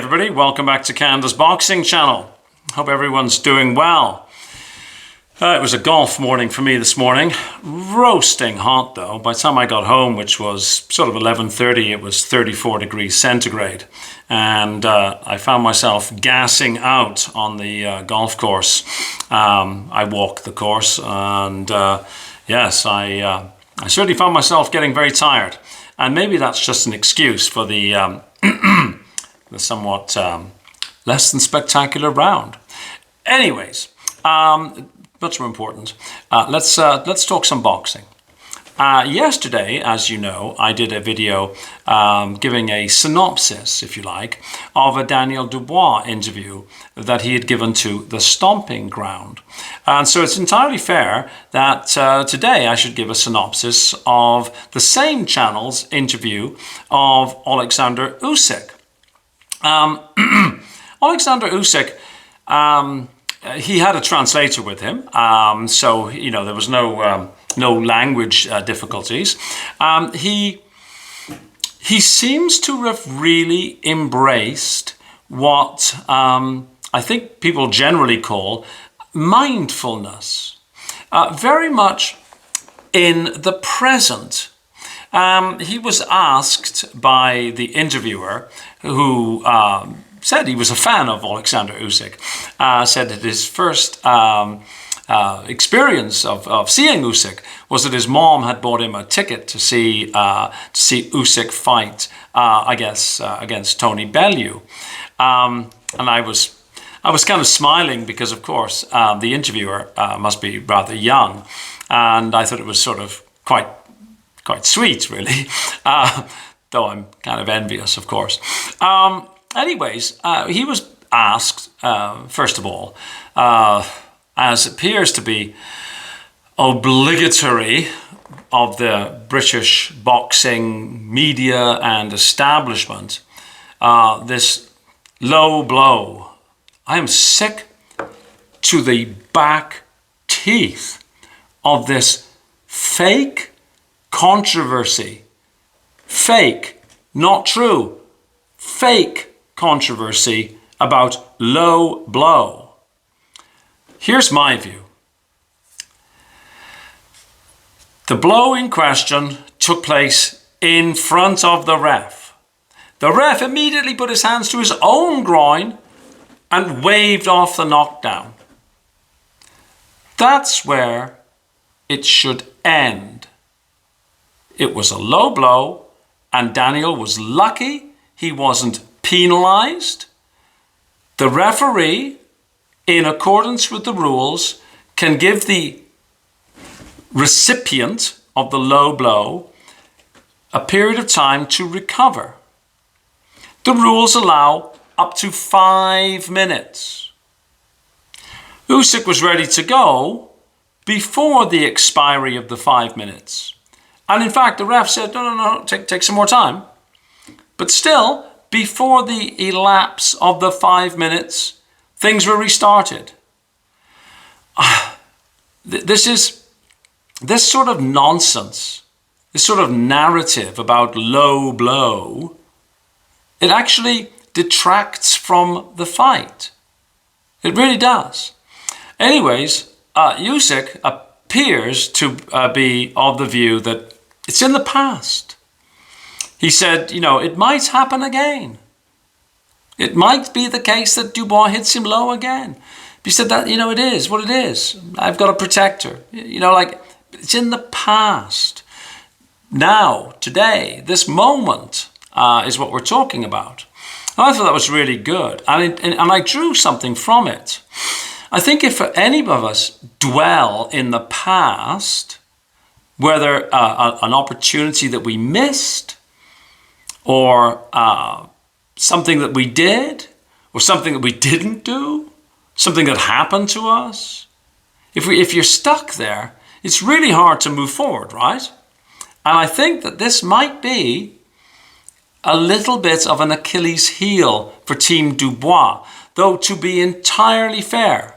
everybody, welcome back to Canada's Boxing Channel. Hope everyone's doing well. It was a golf morning for me this morning. Roasting hot though. By the time I got home, which was sort of 11:30, it was 34 degrees centigrade. And I found myself gassing out on the golf course. I walked the course and yes, I certainly found myself getting very tired. And maybe that's just an excuse for the the somewhat less than spectacular round. Anyways, much more important, let's talk some boxing. Yesterday, as you know, I did a video giving a synopsis, if you like, of a Daniel Dubois interview that he had given to the Stomping Ground. And so it's entirely fair that today I should give a synopsis of the same channel's interview of Olexandr Usyk. Olexander Usyk, he had a translator with him, so you know there was no language difficulties. He seems to have really embraced what I think people generally call mindfulness, very much in the present. He was asked by the interviewer, who said he was a fan of Olexandr Usyk, said that his first experience of seeing Usyk was that his mom had bought him a ticket to see Usyk fight, I guess, against Tony Bellew. And I was kind of smiling because, of course, the interviewer must be rather young, and I thought it was sort of quite sweet, really, though I'm kind of envious, of course. Anyways, he was asked, first of all, as appears to be obligatory of the British boxing media and establishment, this low blow. I am sick to the back teeth of this fake controversy. Fake, not true. Fake controversy about low blow. Here's my view. The blow in question took place in front of the ref. The ref immediately put his hands to his own groin and waved off the knockdown. That's where it should end. It was a low blow, and Daniel was lucky he wasn't penalized. The referee, in accordance with the rules, can give the recipient of the low blow a period of time to recover. The rules allow up to 5 minutes. Usyk was ready to go before the expiry of the 5 minutes. And in fact, the ref said, no, take some more time. But still, before the elapse of the 5 minutes, things were restarted. This sort of nonsense, this sort of narrative about low blow, it actually detracts from the fight. It really does. Anyways, Usyk appears to be of the view that it's in the past. He said, you know, it might happen again. It might be the case that Dubois hits him low again. He said that, you know, it is what it is. I've got a protector. You know, like, it's in the past. Now, today, this moment is what we're talking about. And I thought that was really good. And I drew something from it. I think if any of us dwell in the past, whether an opportunity that we missed, or something that we did, or something that we didn't do, something that happened to us, if you're stuck there, it's really hard to move forward, right? And I think that this might be a little bit of an Achilles heel for Team Dubois, though to be entirely fair,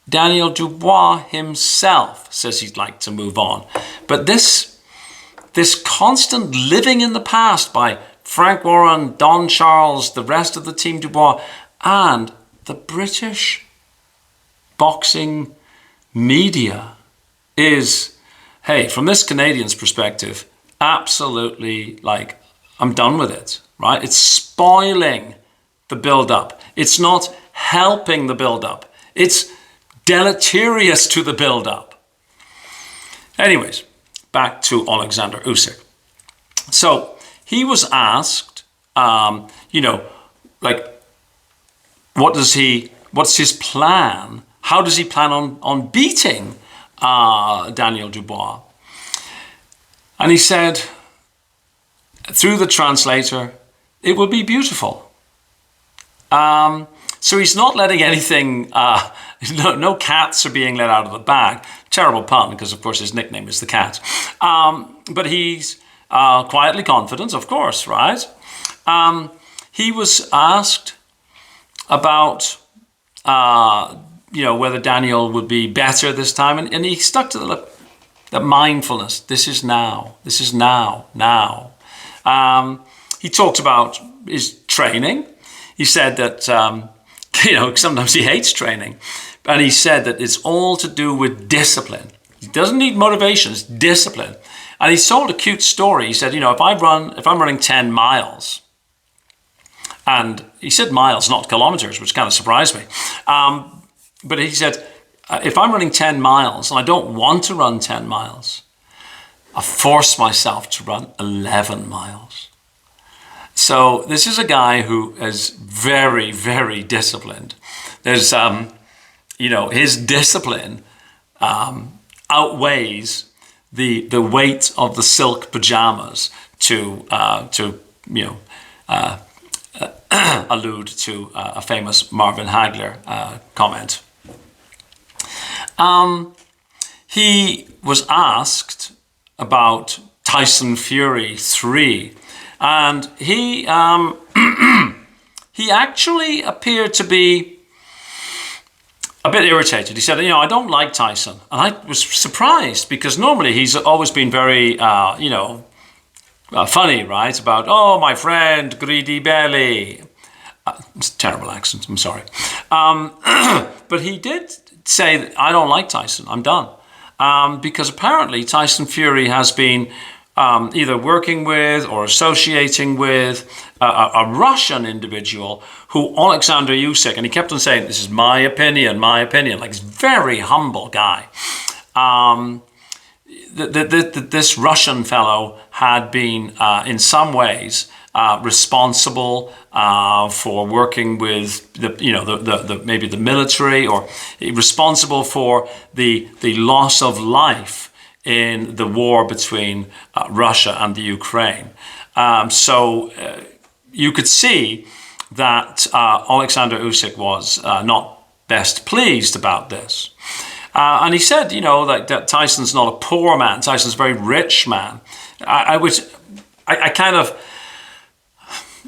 Daniel Dubois himself says he'd like to move on. But this constant living in the past by Frank Warren, Don Charles, the rest of the Team Dubois, and the British boxing media is, hey, from this Canadian's perspective, absolutely like, I'm done with it, right? It's spoiling the build-up. It's not helping the build-up. It's deleterious to the build-up. Anyways, back to Alexander Usyk. So he was asked, what's his plan? How does he plan on beating Daniel Dubois? And he said, through the translator, it will be beautiful. So he's not letting anything, no cats are being let out of the bag. Terrible pun, because of course his nickname is the cat. But he's quietly confident, of course, right? He was asked about, whether Daniel would be better this time. And he stuck to the mindfulness. This is now. This is now. He talked about his training. He said that, sometimes he hates training. And he said that it's all to do with discipline. He doesn't need motivation, it's discipline. And he told a cute story. He said, if I'm running 10 miles, and he said miles, not kilometers, which kind of surprised me. But he said, if I'm running 10 miles and I don't want to run 10 miles, I force myself to run 11 miles. So this is a guy who is very, very disciplined. There's, his discipline outweighs the weight of the silk pajamas to allude to a famous Marvin Hagler comment. He was asked about Tyson Fury 3, and he he actually appeared to be a bit irritated. He said, I don't like Tyson. And I was surprised, because normally he's always been very, funny, right? About, oh, my friend, greedy belly. It's a terrible accent, I'm sorry. But he did say that I don't like Tyson, I'm done. Because apparently Tyson Fury has been either working with or associating with a Russian individual who, Alexander Usyk, and he kept on saying, this is my opinion, like he's a very humble guy. This Russian fellow had been, in some ways, responsible for working with maybe the military, or responsible for the loss of life in the war between Russia and the Ukraine. So you could see that Alexander Usyk was not best pleased about this. And he said, that Tyson's not a poor man. Tyson's a very rich man.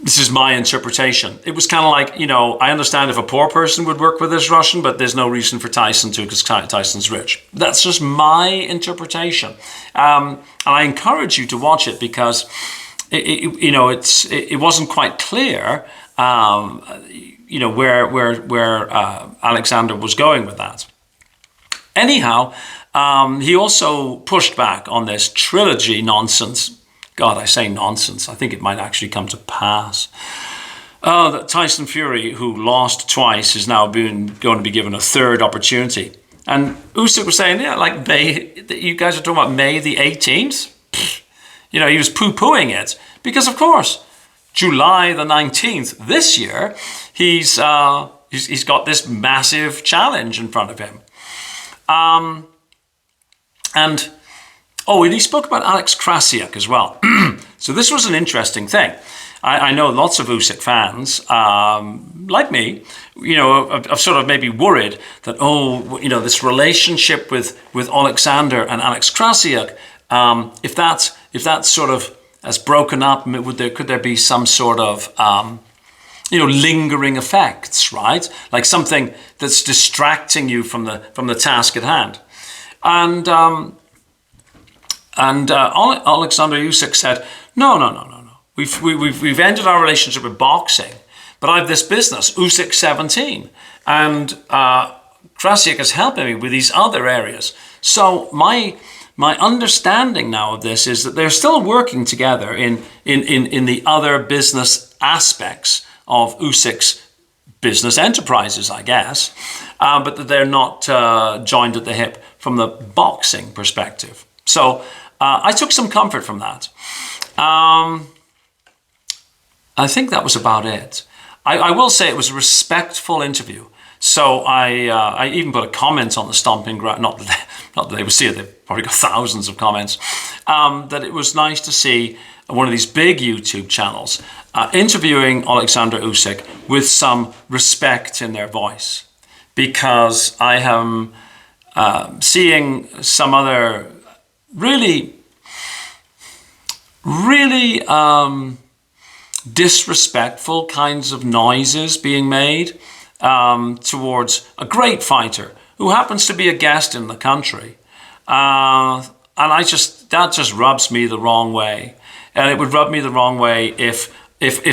This is my interpretation. It was kind of like, I understand if a poor person would work with this Russian, but there's no reason for Tyson to, because Tyson's rich. That's just my interpretation. And I encourage you to watch it, because it wasn't quite clear, where Alexander was going with that. Anyhow, he also pushed back on this trilogy nonsense. God, I say nonsense. I think it might actually come to pass. That Tyson Fury, who lost twice, is now going to be given a third opportunity. And Usyk was saying, you guys are talking about May the 18th? He was poo-pooing it. Because, of course, July the 19th this year, he's got this massive challenge in front of him. And he spoke about Alex Krasiak as well. So this was an interesting thing. I know lots of Usyk fans, like me, have sort of maybe worried that, this relationship with Olexander and Alex Krasiak, if that sort of has broken up, could there be some sort of, lingering effects, right? Like something that's distracting you from the task at hand. And Alexander Usyk said, no. we've ended our relationship with boxing, but I have this business, Usuk 17, and Kasia is helping me with these other areas. So my understanding now of this is that they're still working together in the other business aspects of Usuk's business enterprises, I guess, but that they're not joined at the hip from the boxing perspective. So I took some comfort from that. I think that was about it. I will say it was a respectful interview. So I even put a comment on the Stomping Ground, not that they would see it, they've probably got thousands of comments, that it was nice to see one of these big YouTube channels interviewing Oleksandr Usyk with some respect in their voice. Because I am seeing some other really disrespectful kinds of noises being made towards a great fighter who happens to be a guest in the country. And that just rubs me the wrong way. And it would rub me the wrong way if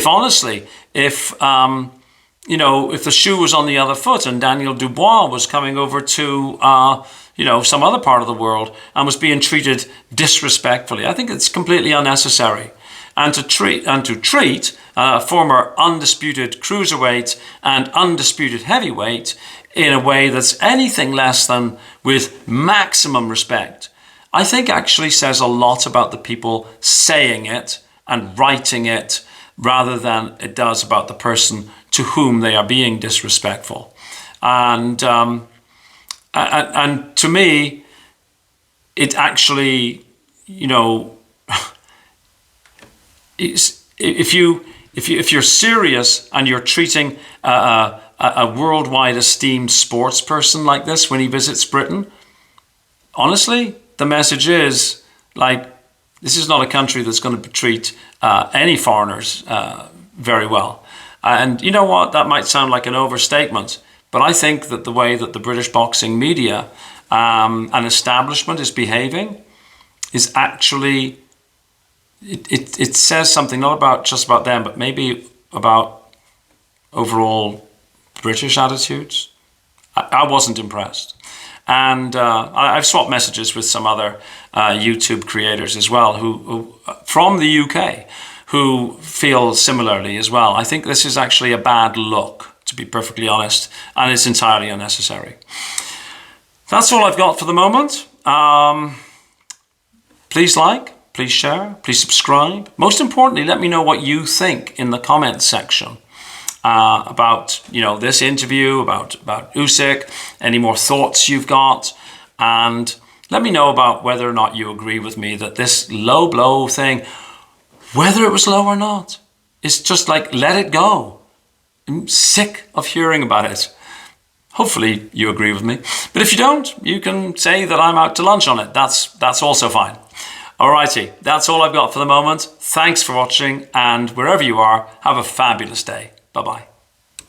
honestly, if the shoe was on the other foot and Daniel Dubois was coming over to, some other part of the world and was being treated disrespectfully. I think it's completely unnecessary. And to treat former undisputed cruiserweight and undisputed heavyweight in a way that's anything less than with maximum respect, I think actually says a lot about the people saying it and writing it rather than it does about the person to whom they are being disrespectful. And to me, it actually, if you're serious and you're treating a worldwide esteemed sports person like this when he visits Britain, honestly, the message is this is not a country that's going to treat any foreigners very well. And you know what? That might sound like an overstatement, but I think that the way that the British boxing media and establishment is behaving is actually, it says something not just about them, but maybe about overall British attitudes. I wasn't impressed. And I've swapped messages with some other YouTube creators as well who from the UK who feel similarly as well. I think this is actually a bad look, to be perfectly honest, and it's entirely unnecessary. That's all I've got for the moment. Please like, please share, please subscribe. Most importantly, let me know what you think in the comments section. About this interview, about Usyk, any more thoughts you've got, and let me know about whether or not you agree with me that this low blow thing, whether it was low or not, is just let it go. I'm sick of hearing about it. Hopefully you agree with me, but if you don't, you can say that I'm out to lunch on it. That's also fine. Alrighty, that's all I've got for the moment. Thanks for watching, and wherever you are, have a fabulous day. Bye-bye.